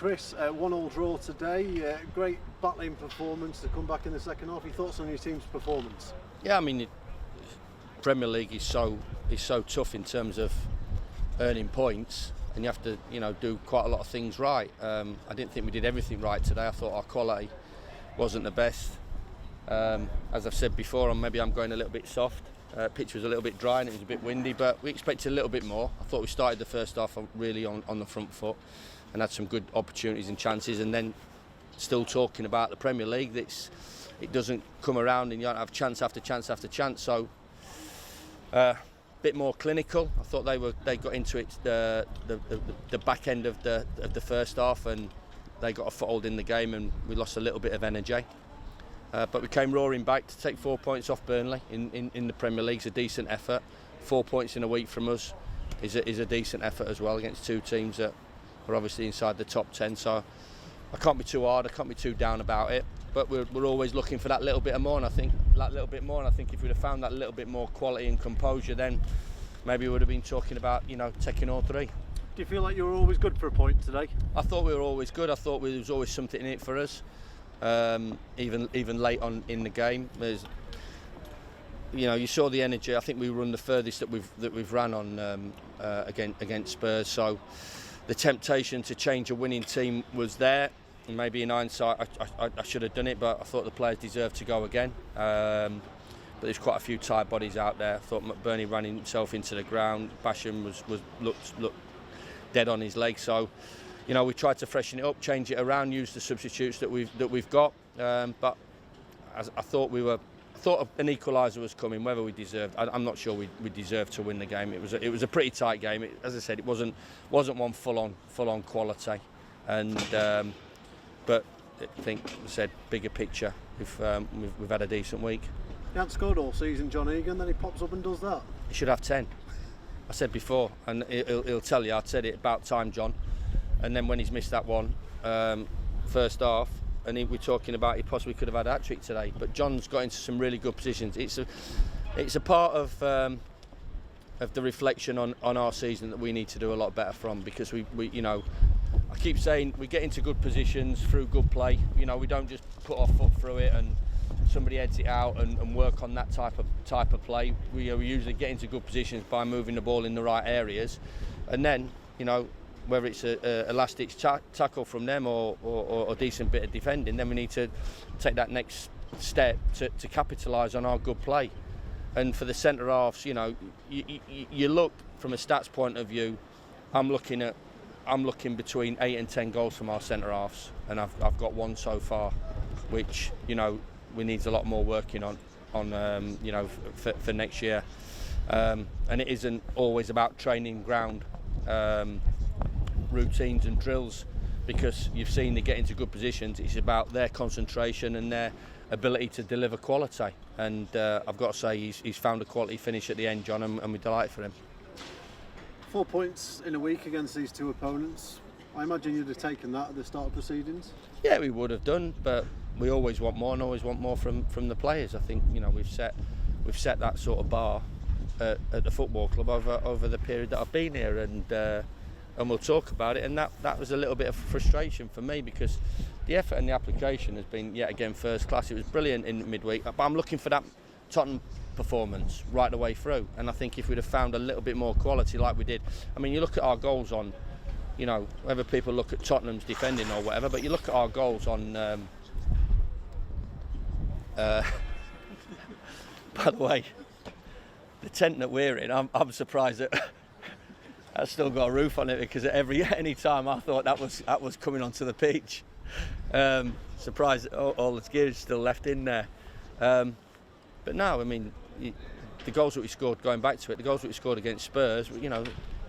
Chris. 1-1 draw today. Great battling performance to come back in the second half. Your thoughts on your team's performance? Yeah, I mean, Premier League is so tough in terms of earning points, and you have to do quite a lot of things right. I didn't think we did everything right today. I thought our quality wasn't the best. As I've said before, maybe I'm going a little bit soft. Pitch was a little bit dry and it was a bit windy, but we expected a little bit more. I thought we started the first half really on the front foot and had some good opportunities and chances, and then still talking about the Premier League, it doesn't come around and you don't have chance after chance after chance. So bit more clinical. I thought they got into it the back end of the first half, and they got a foothold in the game and we lost a little bit of energy. But we came roaring back to take 4 points off Burnley in the Premier League. It's a decent effort. 4 points in a week from us is a decent effort as well against two teams that are obviously inside the top 10. So I can't be too hard, I can't be too down about it. But we're always looking for that little bit more, and I think if we'd have found that little bit more quality and composure, then maybe we would have been talking about taking all three. Do you feel like you were always good for a point today? I thought we were always good. I thought there was always something in it for us. Even late on in the game, you saw the energy. I think we run the furthest that we've ran on against Spurs. So the temptation to change a winning team was there. And maybe in hindsight, I should have done it, but I thought the players deserved to go again. But there's quite a few tired bodies out there. I thought McBurney ran himself into the ground. Basham looked dead on his leg. So, we tried to freshen it up, change it around, use the substitutes that we've got. But as I thought an equaliser was coming. Whether we deserved, I'm not sure we deserved to win the game. It was a pretty tight game. As I said, it wasn't one full on quality. And but I think I said bigger picture. We've had a decent week. He hadn't scored all season, John Egan. Then he pops up and does that. He should have 10. I said before, and he'll tell you. I said it about time, John. And then when he's missed that one first half, and we're talking about he possibly could have had a hat-trick today. But John's got into some really good positions. It's a part of the reflection on our season that we need to do a lot better from, because we I keep saying we get into good positions through good play. We don't just put our foot through it and somebody heads it out and work on that type of play. We usually get into good positions by moving the ball in the right areas, and then whether it's a last-ditch tackle from them or a decent bit of defending, then we need to take that next step to capitalise on our good play. And for the centre halves, you look from a stats point of view. I'm looking between 8 and 10 goals from our centre halves, and I've got one so far, which we need a lot more working on for next year. And it isn't always about training ground routines and drills, because you've seen they get into good positions. It's about their concentration and their ability to deliver quality. And I've got to say he's found a quality finish at the end, John, and we're delighted for him. 4 points in a week against these two opponents. I imagine you'd have taken that at the start of proceedings. Yeah, we would have done, but we always want more and always want more from the players. I think we've set that sort of bar at the football club over the period that I've been here, and we'll talk about it. And that was a little bit of frustration for me, because the effort and the application has been yet again first class. It was brilliant in midweek, but I'm looking for that Tottenham performance right the way through. And I think if we'd have found a little bit more quality like we did, I mean, you look at our goals on, whether people look at Tottenham's defending or whatever, but you look at our goals on. By the way, the tent that we're in, I'm surprised that that's still got a roof on it, because any time I thought that was coming onto the pitch. Surprised that all the gear is still left in there. But no, I mean, the goals that we scored, going back to it, the goals that we scored against Spurs,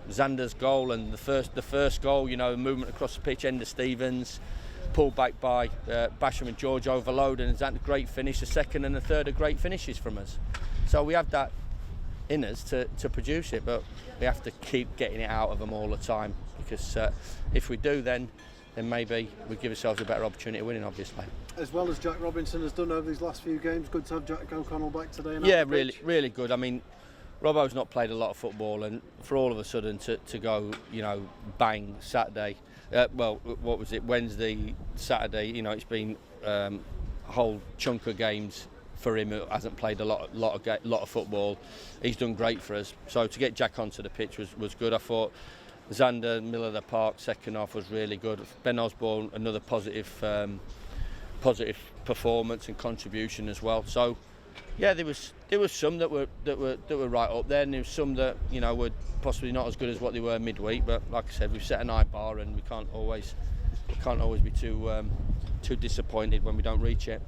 Xander's goal and the first goal, movement across the pitch, Ender Stevens, pulled back by Basham and George, overload, and Xander, great finish. The second and the third are great finishes from us. So we have that in us to produce it, but we have to keep getting it out of them all the time, because if we do, then maybe we give ourselves a better opportunity of winning, obviously. As well as Jack Robinson has done over these last few games, good to have Jack O'Connell back today. Yeah, really good. I mean, Robbo's not played a lot of football, and for all of a sudden to go, bang, Saturday, Well, what was it? Wednesday, Saturday. You know, it's been a whole chunk of games for him. Who hasn't played a lot of football. He's done great for us. So to get Jack onto the pitch was good. I thought Xander, middle of the park, second half was really good. Ben Osborne, another positive performance and contribution as well. So yeah, there was some that were right up there, and there was some that, you know, were possibly not as good as what they were midweek. But like I said, we've set an high bar, and we can't always be too disappointed when we don't reach it.